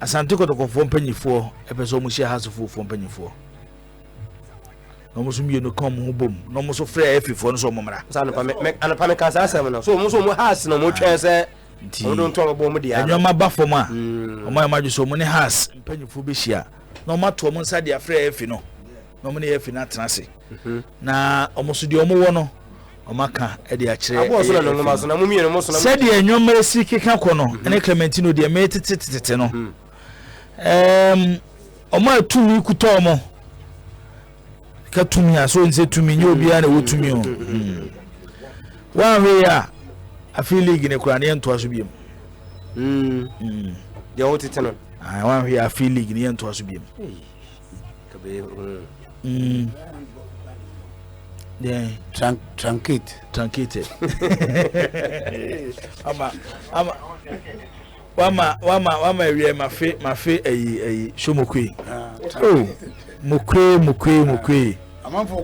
Asante Kotoko for mpanyifo epeso mu share house for mpanyifo no mo so mienu come ho bom no mo so frɛ afifo no so mo mra sa no pa me anapa me ka sa asɛm no so mo so mo house no mo twɛn sɛ mo don to bo mo dia enyo ma ba fom a o ma ma so mo ne house mpanyifo be hia no ma to mo nsa dia frɛ afi no no mo ne afi na tenase na o mo so de o mo wo no o maka e de a kyerɛ abo so na no ma so na mo mienu mo so na said de enyo mara si keka kɔ no ene Clementino de me tete no o ma tumi kuto mo ka tumi a so nse tumi nye obi a na wo tumi o wa we ya afi league ne kura ne ento aso biem de o tete no wa we ya afi league ne ento aso biem ka be yeah truncate wama wie mafe ayi shomokwe oh mokwe amanfo